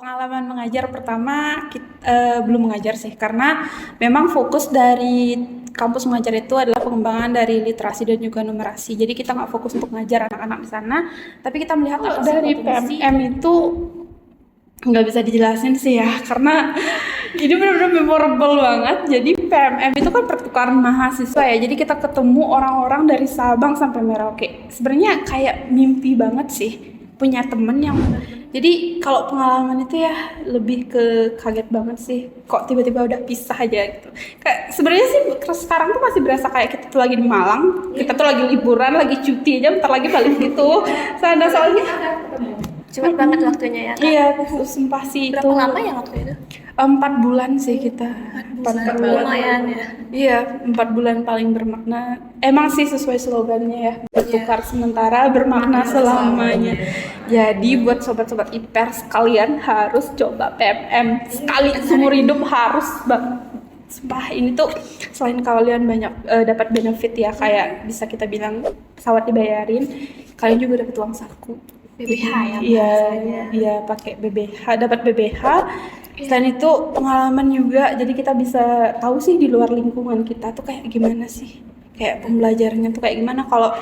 pengalaman mengajar pertama belum mengajar sih, karena memang fokus dari kampus mengajar itu adalah pengembangan dari literasi dan juga numerasi. Jadi kita nggak fokus untuk mengajar anak-anak di sana, tapi kita melihat Kalau apa sih dari potensi. PMM itu Nggak bisa dijelasin sih ya, karena ini benar-benar memorable banget. Jadi PMM itu kan pertukaran mahasiswa ya, jadi kita ketemu orang-orang dari Sabang sampai Merauke. Sebenarnya kayak mimpi banget sih punya temen yang, jadi kalau pengalaman itu ya lebih ke kaget banget sih, kok tiba-tiba udah pisah aja gitu. Kayak sebenarnya sih sekarang tuh masih berasa kayak kita tuh lagi di Malang, kita tuh lagi liburan, lagi cuti aja, bentar lagi balik gitu. Sana soalnya cepet banget waktunya ya, Kak. iya, sumpah sih itu. Berapa lama ya waktu itu? 4 bulan sih kita. 4 bulan. Lumayan ya. Iya, 4 bulan paling bermakna. Emang sih sesuai slogannya ya, bertukar sementara, bermakna selamanya. Jadi buat sobat-sobat IPER sekalian harus coba PMM sekali seumur hidup, harus banget. Sumpah ini tuh selain kalian banyak dapat benefit ya, kayak bisa kita bilang pesawat dibayarin, kalian juga dapat uang saku. BBH ya Iya, bahasanya. iya pakai BBH, dapat BBH. Selain itu pengalaman juga, jadi kita bisa tahu sih di luar lingkungan kita tuh kayak gimana sih, kayak pembelajarannya tuh kayak gimana. Kalau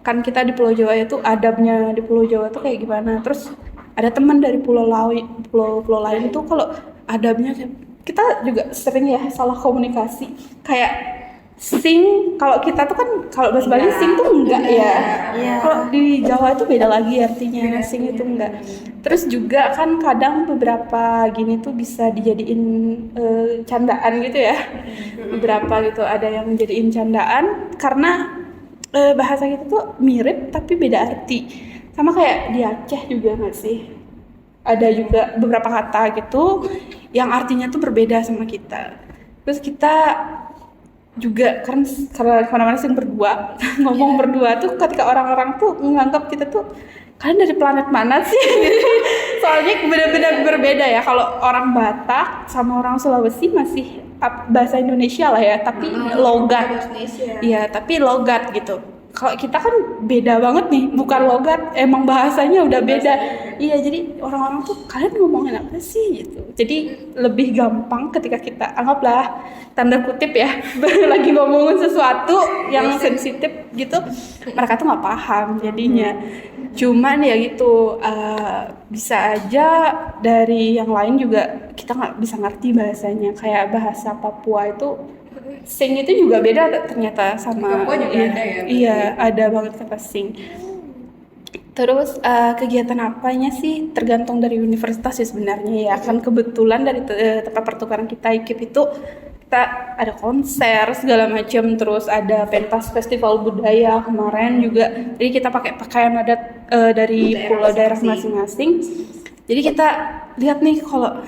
kan kita di Pulau Jawa itu adabnya di Pulau Jawa tuh kayak gimana. Terus ada teman dari pulau lain tuh kalau adabnya kita juga sering ya salah komunikasi, kayak sing, kalau kita tuh kan kalau bahasa Bali sing tuh enggak ya. Iya. Kalau di Jawa itu beda lagi artinya, sing itu enggak. Terus juga kan kadang beberapa gini tuh bisa dijadiin candaan gitu ya. Beberapa gitu ada yang jadiin candaan karena bahasa kita tuh mirip tapi beda arti. Sama kayak di Aceh juga nggak sih? Ada juga beberapa kata gitu yang artinya tuh berbeda sama kita. Terus kita juga karena kemana-mana sering berdua ngomong berdua tuh, ketika orang-orang tuh menganggap kita tuh kalian dari planet mana sih. Soalnya benar-benar berbeda ya, kalau orang Batak sama orang Sulawesi masih bahasa Indonesia lah ya, tapi logat. Iya, tapi logat gitu. Kalau kita kan beda banget nih, bukan logat, emang bahasanya udah beda. Iya, jadi orang-orang tuh kalian ngomongin apa sih gitu. Jadi lebih gampang ketika kita anggaplah tanda kutip ya lagi ngomongin sesuatu yang sensitif gitu, mereka tuh nggak paham jadinya. Cuman ya gitu, bisa aja dari yang lain juga kita nggak bisa ngerti bahasanya. Kayak bahasa Papua itu sing itu juga beda ternyata sama Papua juga ada ya? Iya, ada banget kata sing. Terus kegiatan apanya sih tergantung dari universitas sih sebenarnya ya. Kan kebetulan dari tempat pertukaran kita IKIP itu kita ada konser segala macam, terus ada pentas festival budaya kemarin juga. Jadi kita pakai pakaian adat dari pulau daerah masing-masing. Jadi kita lihat nih, kalau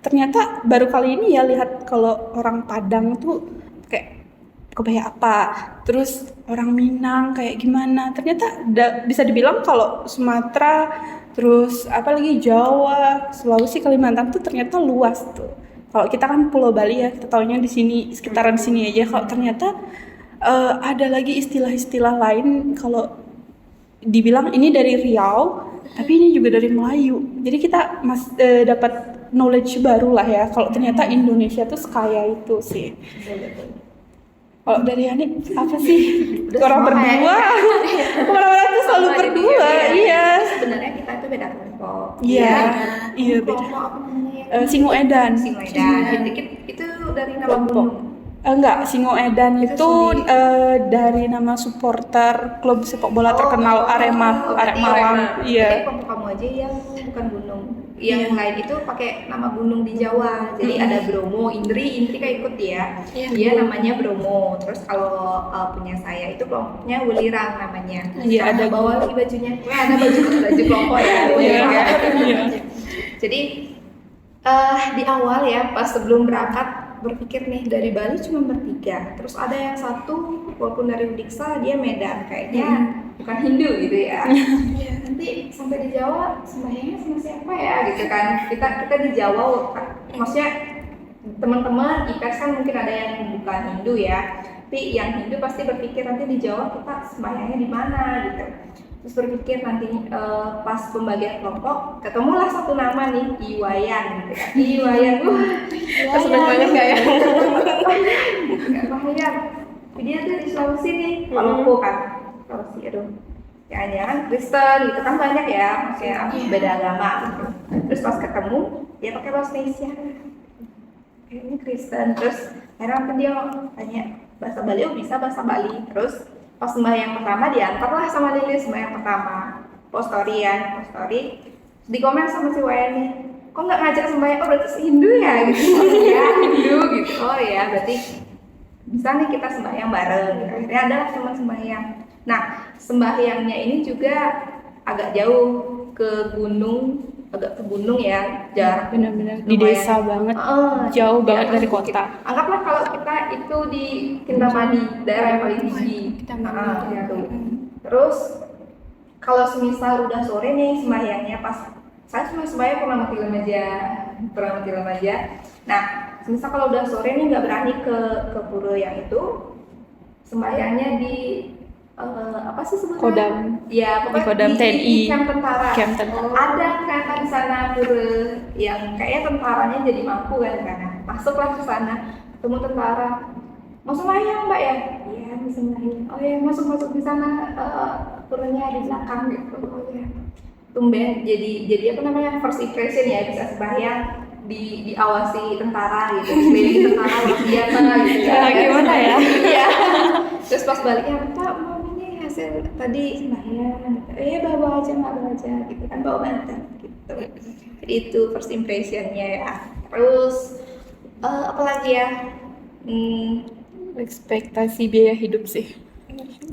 ternyata baru kali ini ya lihat kalau orang Padang tuh kayak kebaya apa, terus orang Minang kayak gimana. Ternyata bisa dibilang kalau Sumatera, terus apalagi Jawa, Sulawesi, Kalimantan tuh ternyata luas tuh. Kalau kita kan Pulau Bali ya, kita taunya di sini, sekitaran sini aja. Kalau ternyata ada lagi istilah-istilah lain. Kalau dibilang ini dari Riau, tapi ini juga dari Melayu. Jadi kita dapat knowledge baru lah ya. Kalau ternyata Indonesia tuh sekaya itu sih. Kalau dari Yani apa sih? Orang berdua. Orang-orang tuh selalu berdua, iya. Sebenarnya kita itu beda kelompok. Iya, iya beda. Kelompok apa namanya? Singoedan. Singoedan. Itu dari nama Kelompok. gunung. Enggak, Singoedan itu dari nama supporter klub sepak bola terkenal Arema Malang. Iya. Jadi kelompok kamu aja yang bukan gunung. Yang lain itu pakai nama gunung di Jawa. Jadi ada Bromo, Indri kayak ikut ya. Dia namanya Bromo. Terus kalau punya saya itu kelompoknya Welirang namanya. Iya, ada bawa lagi bajunya. Ada baju kelompok ya. Iya. Jadi di awal ya, pas sebelum berangkat berpikir nih dari Bali cuma bertiga, terus ada yang satu walaupun dari Udiksa dia Medan, kayaknya bukan Hindu gitu ya. Nanti sampai di Jawa sembahyangnya sama siapa ya gitu kan, kita di Jawa maksudnya teman-teman IPES kan mungkin ada yang bukan Hindu ya, tapi yang Hindu pasti berpikir nanti di Jawa kita sembahyangnya di mana gitu. Terus berpikir nanti pas pembagian kelompok ketemulah satu nama nih, Iwayan gitu kan. Iwayan, terus banyak nggak ya? Nggak Iwayan. Dia tuh di Sulawesi nih, Maluku kan. Sulawesi, aduh. Jangan-jangan Kristen gitu kan banyak ya, maksudnya beda agama gitu. Terus pas ketemu dia pakai bahasa Indonesia. Kayaknya Kristen. Terus akhirnya dia tanya bahasa Bali, bisa bahasa Bali. Terus pas sembahyang pertama diantarlah sama Lili sembahyang pertama, post story. Di komen sama si Wayan nih, kok nggak ngajak sembahyang? Oh berarti Hindu ya gitu. Ya Hindu gitu. Oh ya berarti bisa nih kita sembahyang bareng gitu. Akhirnya adalah teman sembahyang. Nah sembahyangnya ini juga agak jauh ke gunung, ya, jarak benar-benar di desa banget, jauh banget dari kota. Anggaplah kalau kita itu di Kintamani, daerah yang paling tinggi. Gitu. Terus kalau semisal udah sore nih sembahyangnya, pas saya cuma sembahyang kurang mati aja. Nah, semisal kalau udah sore nih nggak berani ke pura yang itu, sembahyangnya di apa sih sebutnya? Kodam. Ya, di Kodam TNI. Di camp tentara. Ada kereta di sana pura yang kayaknya tentaranya jadi mampu kan karena masuklah ke sana, ketemu tentara. Mau sembahyang Mbak ya? Iya, bisa sembahyang. Oh ya, masuk di sana puranya di belakang gitu. Oh ya. Tumben jadi apa namanya? First impression ya, bisa sembahyang diawasi tentara gitu, keliling tentara luar biasa gitu ya. Gimana ya? Iya. Terus pas baliknya, Pak mau ini hasil tadi sembahyang. Iya bawa aja gitu kan, bawa bantal gitu. Jadi itu first impressionnya ya. Terus apalagi ya? Ekspektasi biaya hidup sih.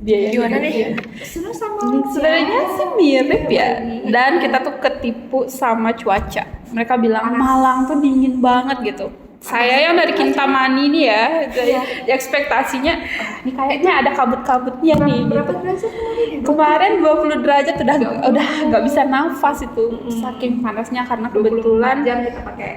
Gimana nih? Sebenarnya sih mirip ya. Dan kita tuh ketipu sama cuaca. Mereka bilang Malang tuh dingin banget gitu. Saya yang dari Kintamani nih ya, ekspektasinya ini kayaknya ada kabut-kabutnya nih. Berapa derajat kemarin? 20 derajat udah nggak bisa nafas itu, saking panasnya karena kebetulan jam kita pakai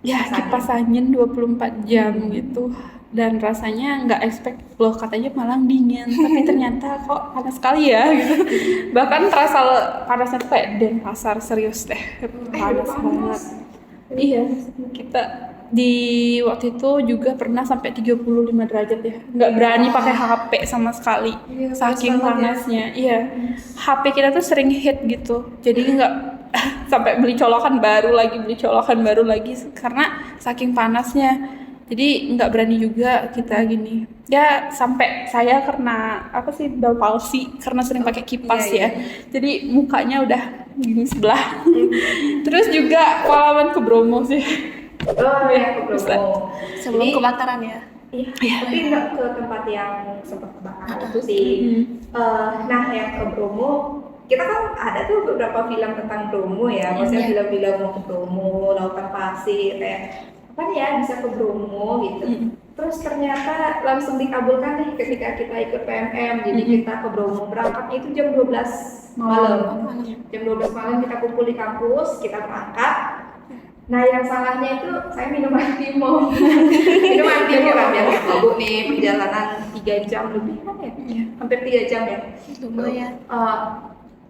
kipas angin 24 jam gitu. Dan rasanya nggak expect loh, katanya Malang dingin tapi ternyata kok panas sekali ya gitu. Bahkan terasa panasnya tuh kayak Denpasar, serius deh, panas banget. Iya, kita di waktu itu juga pernah sampai 35 derajat ya, nggak berani pakai HP sama sekali, saking panasnya. Iya, HP kita tuh sering heat gitu, jadi nggak sampai beli colokan baru lagi karena saking panasnya. Jadi nggak berani juga kita gini. Ya sampai saya karena bel palsi karena sering pakai kipas ya. Jadi mukanya udah gini sebelah. Terus juga pengalaman ke Bromo sih. Oh ya, ke Bromo. Sebelum kebakaran ya. Iya. Tapi nggak ke tempat yang sempat kebakaran itu sih. Nah yang ke Bromo, kita kan ada tuh beberapa film tentang Bromo ya. Maksudnya film-film mau ke Bromo, lautan pasir kayak apa nih ya, bisa ke Bromo gitu. Terus ternyata langsung dikabulkan nih ketika kita ikut PMM. Jadi kita ke Bromo, berangkatnya itu jam 12 malam. Jam 12 malam kita kumpul di kampus, kita berangkat. Nah yang salahnya itu saya minum antimo. Minum antimo kan biar nggak mabuk nih, perjalanan 3 jam lebih kan ya? Hampir 3 jam ya. Lumayan.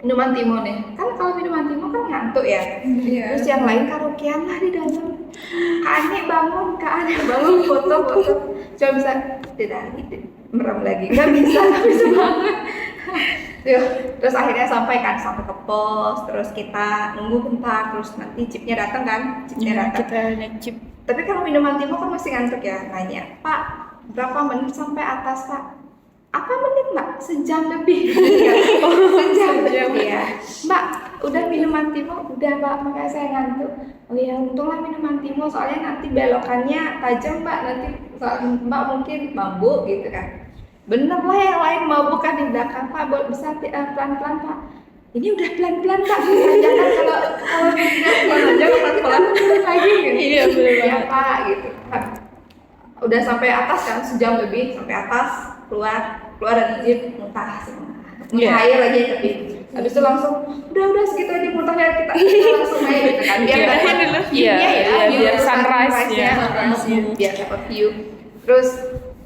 Minuman timo nih, kan kalau minuman timo kan ngantuk ya. Terus yang lain karaokean lah di dalam. Kak Ani bangun foto. Coba bisa tidak merem lagi, nggak bisa banget. Terus akhirnya sampai ke pos, terus kita nunggu bentar, terus nanti jeepnya datang kan, Kita naik jeep. Tapi kalau minuman timo kan masih ngantuk ya, nanya, Pak berapa menit sampai atas Pak? Apa menit Mbak? Sejam lebih. Sejam ya. Mbak, udah minuman timo? Udah Mbak, makanya saya ngantuk. Oh ya, untunglah minuman timo, soalnya nanti belokannya tajam Mbak, nanti Mbak mungkin mabuk gitu kan. Bener lah, yang lain mabuk kan di belakang Pak, bisa pelan-pelan Pak. Ini udah pelan-pelan Pak, jangan kalau pelan-pelan lagi gitu. Iya bener ya Pak gitu. Udah sampai atas kan, sejam lebih sampai atas. keluar dari jeep muntah air lagi, tapi habis itu langsung udah segitu aja muntahnya, kita langsung naik gitu kan biar dapat view-nya biar sunrise ya, biar dapat view. Terus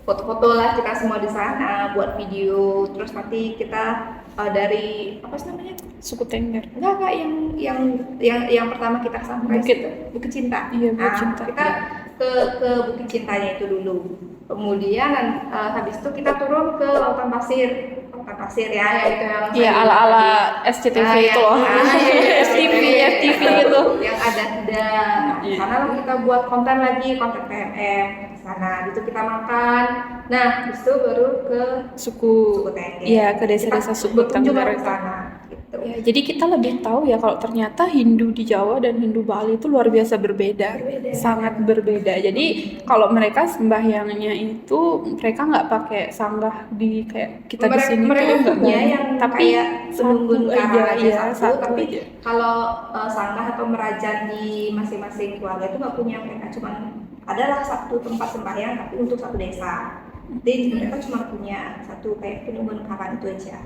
foto-foto lah kita semua di sana, buat video. Terus nanti kita dari apa sih namanya? Suku Tengger. Enggak yang pertama kita sampai Bukit Cinta. Iya, Bukit Cinta. Kita ke Bukit Cintanya itu dulu. Kemudian habis itu kita turun ke Lautan Pasir ya, yang itu yang Iya, ala-ala SCTV itu loh. FTV gitu. Yang ada. Sana lah kita buat konten lagi, konten PMM sana. Itu kita makan. Nah, habis itu baru ke Suku Tengger. Iya, ke desa-desa suku Tengger ke sana. Gitu. Ya, jadi kita lebih tahu ya kalau ternyata Hindu di Jawa dan Hindu Bali itu luar biasa berbeda. Sangat berbeda. Jadi kalau mereka sembahyangnya itu mereka nggak pakai sanggah di kayak kita di sini mereka tuh nggak punya banyak. yang Tapi kayak penunggun aja, iya, satu tapi aja. kalau sanggah atau merajan di masing-masing keluarga itu nggak punya, mereka cuma adalah satu tempat sembahyang tapi untuk satu desa. Jadi mereka cuma punya satu kayak penunggun karang itu aja.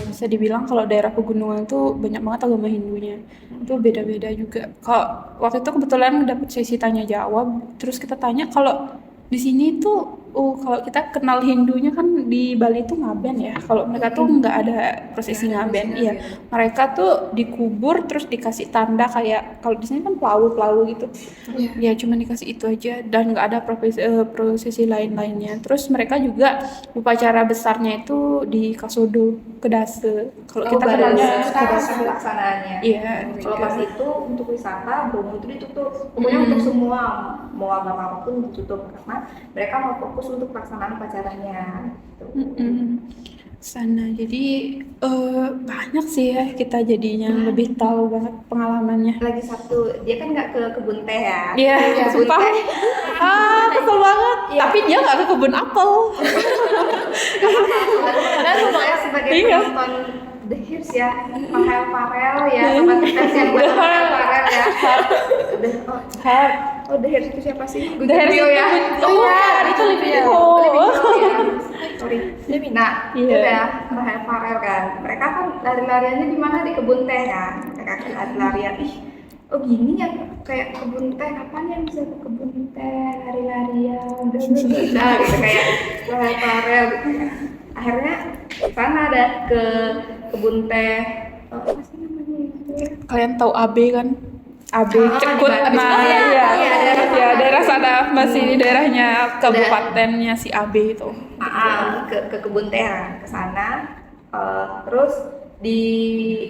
Bisa dibilang kalau daerah pegunungan itu banyak banget agama Hindunya. Itu beda-beda juga. Kalau waktu itu kebetulan dapet sesi tanya jawab, terus kita tanya kalau di sini tuh kalau kita kenal Hindunya kan di Bali tuh ngaben ya. Kalau mereka tuh nggak ada prosesi ngaben. Iya, mereka tuh dikubur terus dikasih tanda kayak kalau di sini kan pelawu gitu. Ya cuma dikasih itu aja dan nggak ada prosesi lain-lainnya. Terus mereka juga upacara besarnya itu di Kasodo, Kedase. Kalau kita kenalnya Kedase pelaksanaannya. Iya. Kalau pas itu untuk wisata Bromo itu ditutup. Pokoknya untuk semua mau agama apapun ditutup karena mereka mau fokus untuk pelaksanaan upacaranya. Sana jadi banyak sih ya kita jadinya lebih tahu banget pengalamannya. Lagi satu, dia kan nggak ke kebun teh ya? Iya, kebun sumpah. teh. Kesel banget. Iya. Tapi dia nggak ke kebun apel. Padahal saya sebagai Iya. penonton The Hills ya, Rahel Farel ya, sobat tes yang buat Rahel Farel ya. The Hills itu siapa sih? The Hills Guntur ya. itu Livio. Sorry. Nah, itu Iya. ya Rahel Farel kan. Mereka kan lari-lariannya di mana? Di kebun teh kan. Mereka kan lari-larian. Oh gini ya, kayak kebun teh, kapan yang bisa ke kebun teh, lari-larian, nah gitu kayak Rahel Farel gitu ya. Akhirnya sana ada ke kebun teh, apa sih namanya itu? Kalian tahu AB kan? AB Cekut. di Bandung. Nah, Iya, daerah sana masih di daerahnya kabupatennya si AB itu. Ke kebun teh ke sana. Terus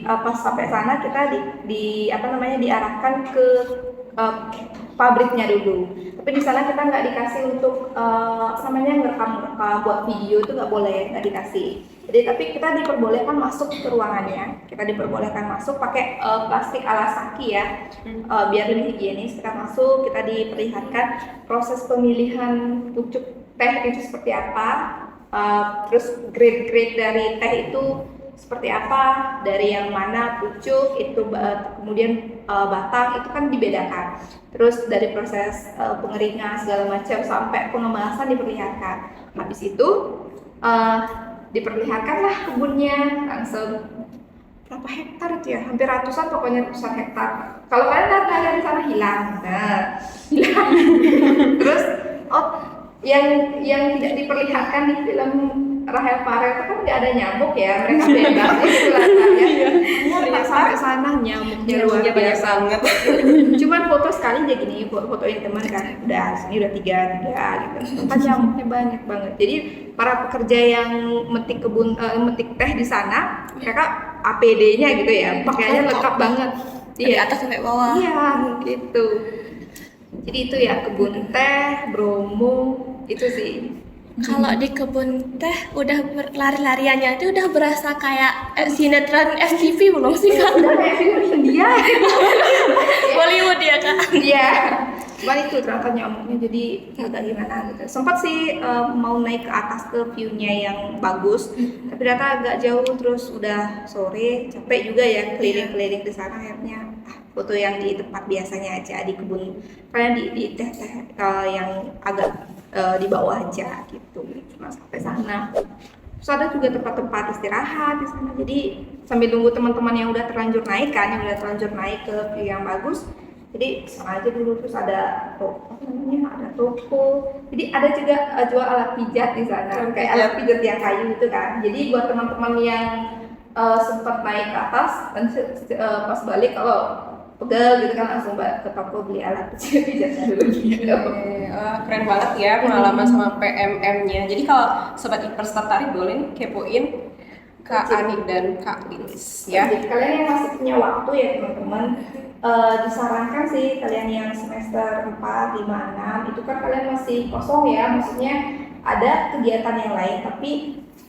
pas sampai sana kita diarahkan ke pabriknya dulu. Tapi di sana kita nggak dikasih untuk ngerekam buat video itu nggak boleh, nggak dikasih. Jadi tapi kita diperbolehkan masuk ke ruangannya. Kita diperbolehkan masuk pakai plastik alas kaki ya, biar lebih higienis. Kita masuk, kita diperlihatkan proses pemilihan pucuk teh itu seperti apa, terus grade-grade dari teh itu seperti apa, dari yang mana pucuk itu kemudian batang itu kan dibedakan. Terus dari proses pengeringan segala macam sampai pengemasan diperlihatkan. Habis itu diperlihatkanlah kebunnya langsung berapa hektar itu ya, hampir ratusan, pokoknya ratusan hektar. Kalau kalian di sana hilang. Hilang. Terus yang tidak diperlihatkan di film Rahel Farel itu kan nggak ada nyamuk ya, mereka bebas gitu lah ya. Ternyata sampai sana nyamuknya luar biasa banget. Cuman foto sekali aja gini, fotoin teman kan, udah sini udah tiga gitu. Kan nyamuknya banyak banget. Jadi para pekerja yang metik teh di sana, mereka APD-nya gitu ya, pakaiannya lengkap banget. Dari atas sampai bawah. Iya, gitu. Jadi itu ya kebun teh, Bromo, itu sih. Kalau di kebun teh udah lari-lariannya itu udah berasa kayak sinetron FTV belum sih Kak? Udah kayak film India. Bollywood ya Kak? Iya. Cuman itu ternyata nyamuknya jadi agak gimana gitu. Sempat sih mau naik ke atas ke view-nya yang bagus, tapi ternyata agak jauh, terus udah sore, capek juga ya keliling-keliling di sana. Akhirnya foto yang di tempat biasanya aja di kebun, karena di teh yang agak di bawah aja gitu. Cuma sampai sana. Terus ada juga tempat-tempat istirahat di sana. Jadi sambil nunggu teman-teman yang udah terlanjur naik ke view yang bagus, Jadi sana aja dulu, terus ada ada toko. Jadi ada juga jual alat pijat di sana, kayak alat pijat yang kayu gitu kan. Jadi buat teman-teman yang sempat naik ke atas dan pas balik kalau pegel gitu kan langsung ke toko beli alat pijat dulu gitu. Keren banget ya pengalaman sama PMM-nya. Jadi kalau sobat Ipers tertarik boleh nih kepoin Kak Ani dan Kak Lilis ya. Jadi kalian yang masih punya waktu ya teman-teman, disarankan sih kalian yang semester 4, 5, 6 itu kan kalian masih kosong ya, maksudnya ada kegiatan yang lain, tapi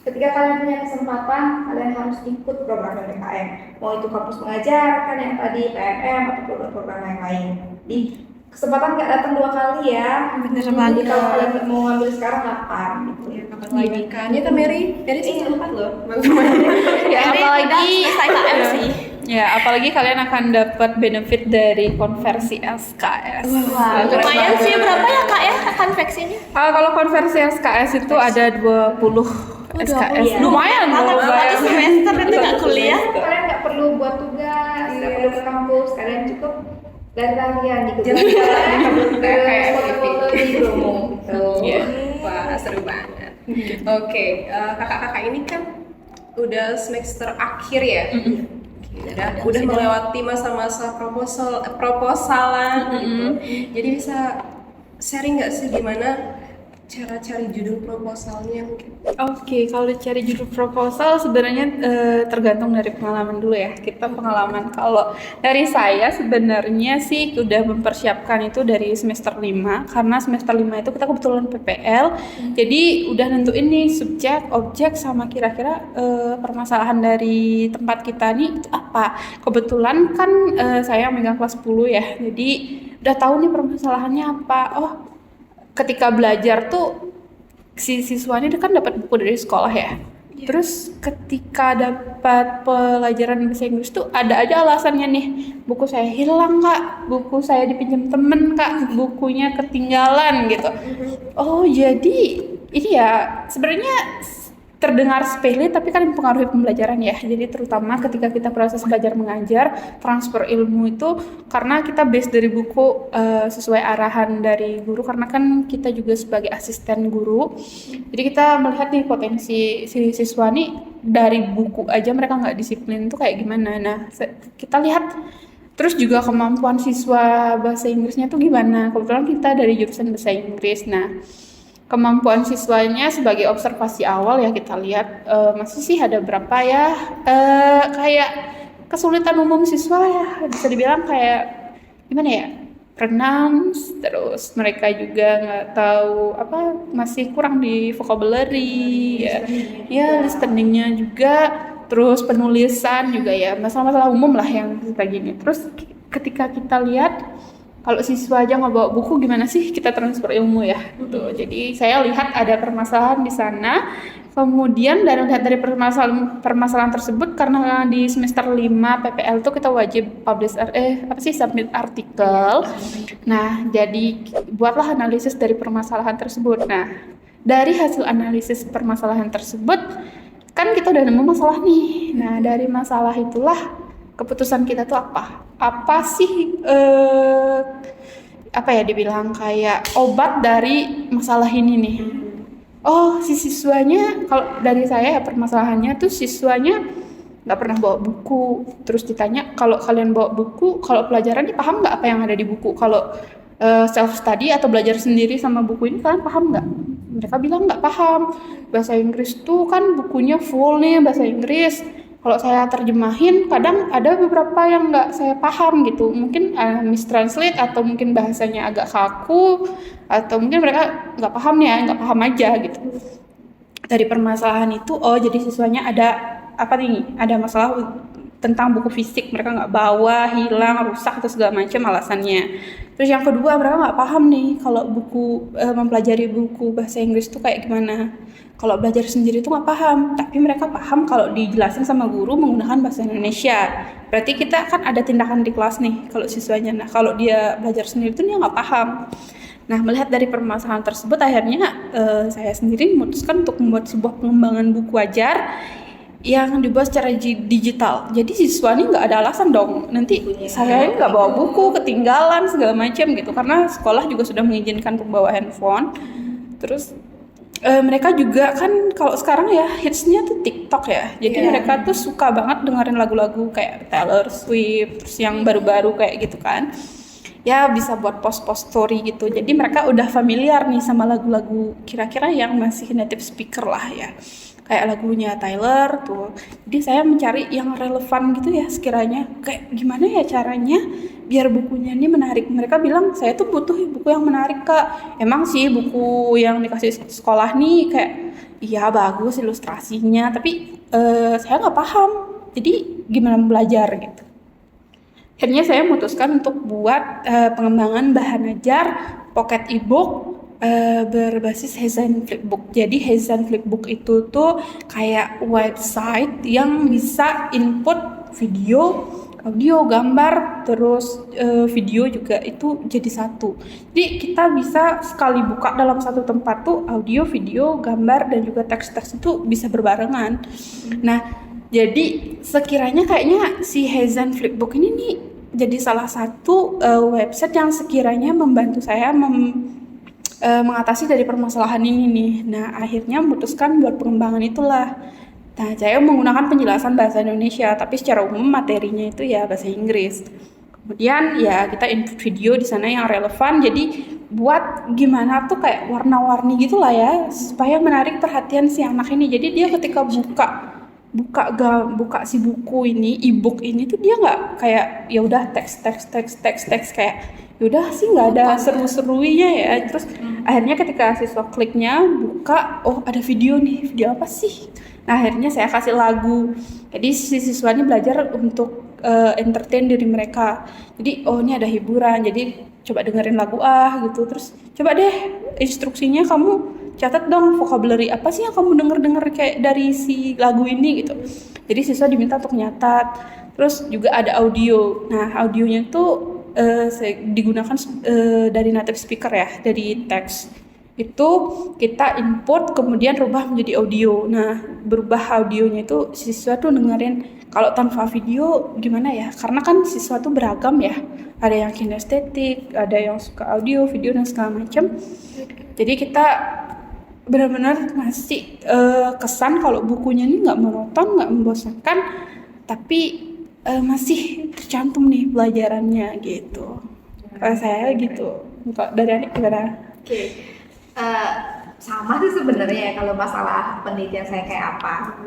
ketika kalian punya kesempatan kalian harus ikut program PPKM, mau itu kampus mengajar kan yang tadi PMM atau program-program yang lain. Di kesempatan nggak datang 2 kali ya. Bener Jadi banget. kalau kalian mau ngambil sekarang kapan gitu ya. Kapan lagi kan? Ya kan Mary semester 4 loh. Teman-teman. Ya, apalagi selesai KM sih. ya apalagi kalian akan dapat benefit dari konversi SKS. Wah, lumayan sih. Berapa ya Kak ya konveksinya? Kalau konversi SKS itu ada 20 SKS. ya. Lumayan banget loh. satu semester itu nggak kuliah. Kalian nggak perlu buat tugas, nggak perlu ke kampus, kalian cukup lari-larian di kebun, foto-foto di Bromo gitu. Iya. Wah, seru banget. Oke, kakak-kakak ini kan udah semester akhir ya. Udah melewati masa-masa proposalan gitu. Jadi bisa sharing nggak sih gimana cara cari judul proposalnya mungkin? Oke, kalau cari judul proposal sebenarnya tergantung dari pengalaman dulu ya. Kita pengalaman, kalau dari saya sebenarnya sih udah mempersiapkan itu dari semester 5, karena semester 5 itu kita kebetulan PPL. Jadi udah nentuin nih subjek, objek, sama kira-kira permasalahan dari tempat kita nih itu apa. Kebetulan kan saya megang kelas 10 ya. Jadi udah tahu nih permasalahannya apa. Oh, ketika belajar tuh si siswa ini kan dapat buku dari sekolah ya. Terus ketika dapat pelajaran bahasa Inggris tuh ada aja alasannya nih. Buku saya hilang Kak, buku saya dipinjam temen Kak, bukunya ketinggalan gitu. Oh jadi ini ya sebenarnya terdengar sepele tapi kan mempengaruhi pembelajaran ya. Jadi terutama ketika kita proses belajar mengajar, transfer ilmu itu karena kita base dari buku sesuai arahan dari guru, karena kan kita juga sebagai asisten guru. Jadi kita melihat nih potensi si siswa nih dari buku aja mereka nggak disiplin itu kayak gimana. Nah kita lihat terus juga kemampuan siswa bahasa Inggrisnya tuh gimana. Kebetulan kita dari jurusan bahasa Inggris. Nah kemampuan siswanya sebagai observasi awal ya kita lihat masih sih ada berapa ya kayak kesulitan umum siswa ya, bisa dibilang kayak gimana ya, pronounce, terus mereka juga nggak tahu apa, masih kurang di vocabulary ya listeningnya juga, terus penulisan juga ya, masalah-masalah umum lah yang kayak gini. Terus ketika kita lihat kalau siswa aja nggak bawa buku, gimana sih kita transfer ilmu ya? Gitu. Jadi saya lihat ada permasalahan di sana. Kemudian dari permasalahan tersebut, karena di semester 5 PPL itu kita wajib submit artikel. Nah, jadi buatlah analisis dari permasalahan tersebut. Nah, dari hasil analisis permasalahan tersebut, kan kita udah nemu masalah nih. Nah, dari masalah itulah keputusan kita tuh apa sih apa ya dibilang kayak obat dari masalah ini nih. Oh, si siswanya, kalau dari saya ya permasalahannya tuh siswanya nggak pernah bawa buku. Terus ditanya, kalau kalian bawa buku, kalau pelajaran ini paham nggak apa yang ada di buku? Kalau self study atau belajar sendiri sama buku ini kalian paham nggak? Mereka bilang nggak paham. Bahasa Inggris tuh kan bukunya full nih bahasa Inggris. Kalau saya terjemahin, kadang ada beberapa yang nggak saya paham gitu. Mungkin mistranslate atau mungkin bahasanya agak kaku, atau mungkin mereka nggak paham ya, nggak paham aja gitu. Dari permasalahan itu, oh jadi siswanya ada apa nih? Ada masalah tentang buku fisik, mereka nggak bawa, hilang, rusak atau segala macam alasannya. Terus yang kedua, mereka nggak paham nih kalau buku mempelajari buku bahasa Inggris itu kayak gimana. Kalau belajar sendiri tuh nggak paham, tapi mereka paham kalau dijelasin sama guru menggunakan bahasa Indonesia. Berarti kita kan ada tindakan di kelas nih kalau siswanya. Nah kalau dia belajar sendiri tuh dia nggak paham. Nah melihat dari permasalahan tersebut, akhirnya saya sendiri memutuskan untuk membuat sebuah pengembangan buku ajar yang dibuat secara digital. Jadi siswa ini nggak ada alasan dong nanti saya ini nggak bawa buku, ketinggalan segala macam gitu, karena sekolah juga sudah mengizinkan pembawa handphone. Terus mereka juga kan kalau sekarang ya hitsnya tuh TikTok ya, jadi mereka tuh suka banget dengerin lagu-lagu kayak Taylor Swift, terus yang baru-baru kayak gitu kan. Ya bisa buat post-post story gitu. Jadi mereka udah familiar nih sama lagu-lagu kira-kira yang masih native speaker lah ya. Kayak lagunya Tyler tuh. Jadi saya mencari yang relevan gitu ya sekiranya. Kayak gimana ya caranya biar bukunya ini menarik. Mereka bilang saya tuh butuh buku yang menarik Kak. Emang sih buku yang dikasih sekolah nih kayak iya bagus ilustrasinya. Tapi saya nggak paham. Jadi gimana belajar gitu. Akhirnya saya memutuskan untuk buat pengembangan bahan ajar pocket ebook berbasis Hezan Flipbook. Jadi Hezan Flipbook itu tuh kayak website yang bisa input video, audio, gambar, terus video juga itu jadi satu. Jadi kita bisa sekali buka dalam satu tempat tuh audio, video, gambar, dan juga teks-teks itu bisa berbarengan. Nah, jadi sekiranya kayaknya si Hezan Flipbook ini nih jadi salah satu website yang sekiranya membantu saya mengatasi dari permasalahan ini nih. Nah, akhirnya memutuskan buat pengembangan itulah. Nah, saya menggunakan penjelasan bahasa Indonesia, tapi secara umum materinya itu ya bahasa Inggris. Kemudian ya kita input video di sana yang relevan, jadi buat gimana tuh kayak warna-warni gitulah ya, supaya menarik perhatian si anak ini. Jadi dia ketika buka si buku ini, ebook ini tuh dia nggak kayak ya udah teks kayak yaudah sih nggak ada seru-seruinya ya. Terus akhirnya ketika siswa kliknya buka, oh ada video nih, video apa sih? Nah akhirnya saya kasih lagu. Jadi si siswa ini belajar untuk entertain diri mereka. Jadi oh ini ada hiburan, jadi coba dengerin lagu gitu. Terus coba deh instruksinya kamu catat dong vocabulary apa sih yang kamu denger kayak dari si lagu ini gitu. Jadi siswa diminta untuk nyatat. Terus juga ada audio. Nah audionya itu digunakan dari native speaker ya, dari teks itu kita input kemudian rubah menjadi audio. Nah berubah audionya itu siswa tuh dengerin. Kalau tanpa video gimana ya, karena kan siswa tuh beragam ya, ada yang kinestetik, ada yang suka audio, video dan segala macam. Jadi kita benar-benar ngasih kesan kalau bukunya ini nggak monoton, nggak membosankan, tapi masih tercantum nih pelajarannya gitu. Kalau saya gitu. Kalau dari Anik gimana? Oke. Sama sih sebenarnya kalau masalah penelitian saya kayak apa.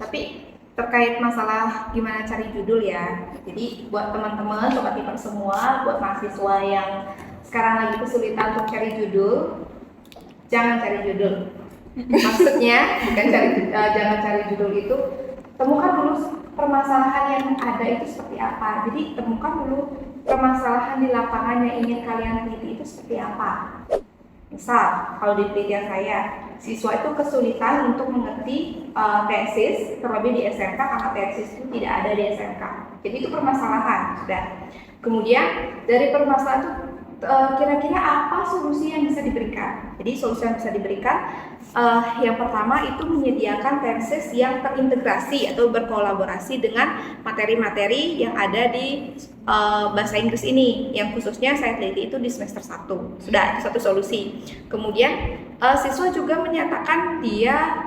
Tapi terkait masalah gimana cari judul ya. Jadi buat teman-teman, sobat Hiper semua, buat mahasiswa yang sekarang lagi kesulitan untuk cari judul, jangan cari judul. Maksudnya bukan jangan cari judul itu, temukan dulu permasalahan yang ada itu seperti apa. Jadi temukan dulu permasalahan di lapangan yang ingin kalian teliti itu seperti apa. Misal, kalau di penelitian saya, siswa itu kesulitan untuk mengerti tesis, terlebih di SMK karena tesis itu tidak ada di SMK. Jadi itu permasalahan, sudah. Kemudian dari permasalahan itu kira-kira apa solusi yang bisa diberikan? Jadi solusi yang bisa diberikan, yang pertama itu menyediakan tesis yang terintegrasi atau berkolaborasi dengan materi-materi yang ada di bahasa Inggris ini, yang khususnya saya teliti itu di semester 1. Sudah, itu satu solusi. Kemudian siswa juga menyatakan dia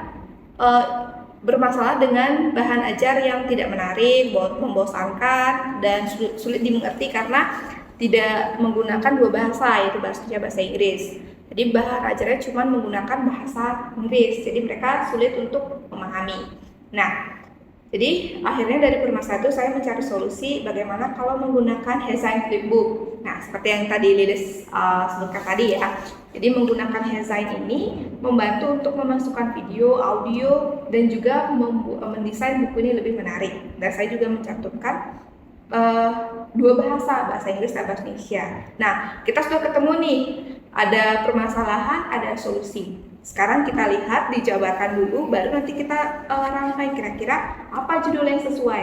bermasalah dengan bahan ajar yang tidak menarik, membosankan, dan sulit dimengerti karena tidak menggunakan dua bahasa, yaitu bahasa Inggris. Jadi bahan ajarnya cuma menggunakan bahasa Inggris, jadi mereka sulit untuk memahami. Nah, jadi akhirnya dari permasalahan itu saya mencari solusi bagaimana kalau menggunakan Hezan Flipbook. Nah, seperti yang tadi Lilis sebutkan tadi ya. Jadi menggunakan Hezan ini membantu untuk memasukkan video, audio, dan juga mendesain buku ini lebih menarik. Dan saya juga mencantumkan dua bahasa Inggris dan bahasa Indonesia. Nah, kita sudah ketemu nih, ada permasalahan, ada solusi. Sekarang kita lihat, dijabarkan dulu, baru nanti kita rangkai kira-kira apa judul yang sesuai.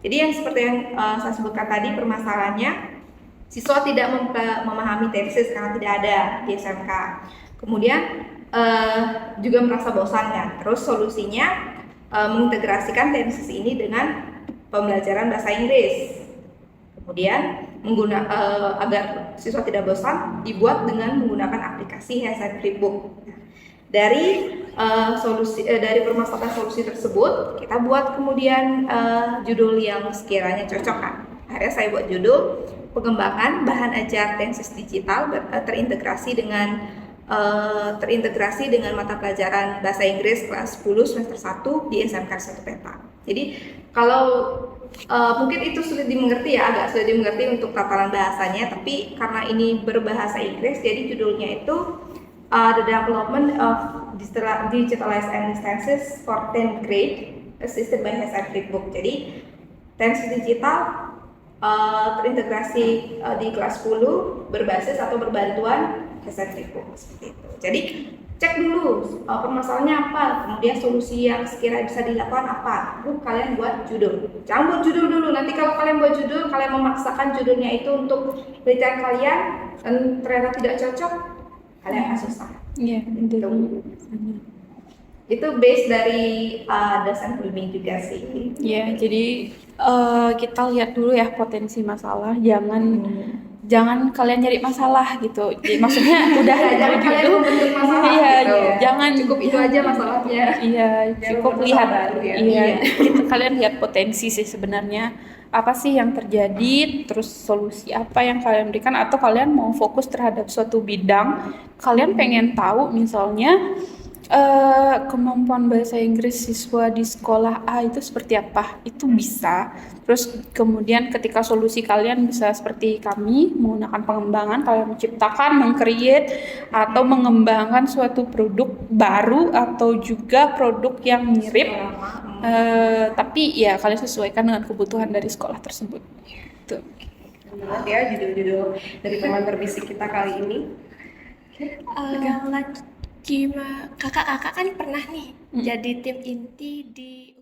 Jadi yang seperti yang saya sebutkan tadi, permasalahannya siswa tidak memahami tesis karena tidak ada di SMK. Kemudian juga merasa bosan kan. Terus solusinya mengintegrasikan TNCC ini dengan pembelajaran bahasa Inggris. Kemudian agar siswa tidak bosan, dibuat dengan menggunakan aplikasi HSN Flipbook. Dari dari permasalahan solusi tersebut, kita buat kemudian judul yang sekiranya cocok kan. Akhirnya saya buat judul pengembangan bahan ajar TNCC digital terintegrasi dengan mata pelajaran bahasa Inggris kelas 10 semester 1 di SMK 1 Peta. Jadi kalau mungkin itu sulit dimengerti ya, agak sulit dimengerti untuk tataran bahasanya, tapi karena ini berbahasa Inggris, jadi judulnya itu The Development of Digitalized Instances for 10th Grade Assisted by HSN Flipbook. Jadi TNCC digital terintegrasi di kelas 10 berbasis atau berbantuan HSN Flipbook seperti itu. Jadi cek dulu permasalahannya apa, kemudian solusi yang sekiranya bisa dilakukan apa, lalu kalian buat judul. Jangan buat judul dulu, nanti kalau kalian buat judul, kalian memaksakan judulnya itu untuk penelitian kalian dan ternyata tidak cocok, kalian akan susah. Iya, Gitu. Itu base dari dosen bimbing juga sih. Iya, jadi kita lihat dulu ya potensi masalah, jangan kalian nyari masalah gitu. Jadi, maksudnya udah Jangan ada kalian judul, membentuk masalah iya, gitu. jangan Cukup itu aja masalahnya. Iya, Jangan cukup membuat lihat, masalah baru ya. iya, kalian lihat potensi sih sebenarnya apa sih yang terjadi, terus solusi apa yang kalian berikan, atau kalian mau fokus terhadap suatu bidang, kalian pengen tahu misalnya kemampuan bahasa Inggris siswa di sekolah A itu seperti apa, itu bisa. Terus kemudian ketika solusi kalian bisa seperti kami menggunakan pengembangan, kalian menciptakan, meng-create atau mengembangkan suatu produk baru atau juga produk yang mirip, tapi ya kalian sesuaikan dengan kebutuhan dari sekolah tersebut. Tuh. Banget ya judul-judul dari teman berbisik kita kali ini. Kakak-kakak kan pernah nih jadi tim inti di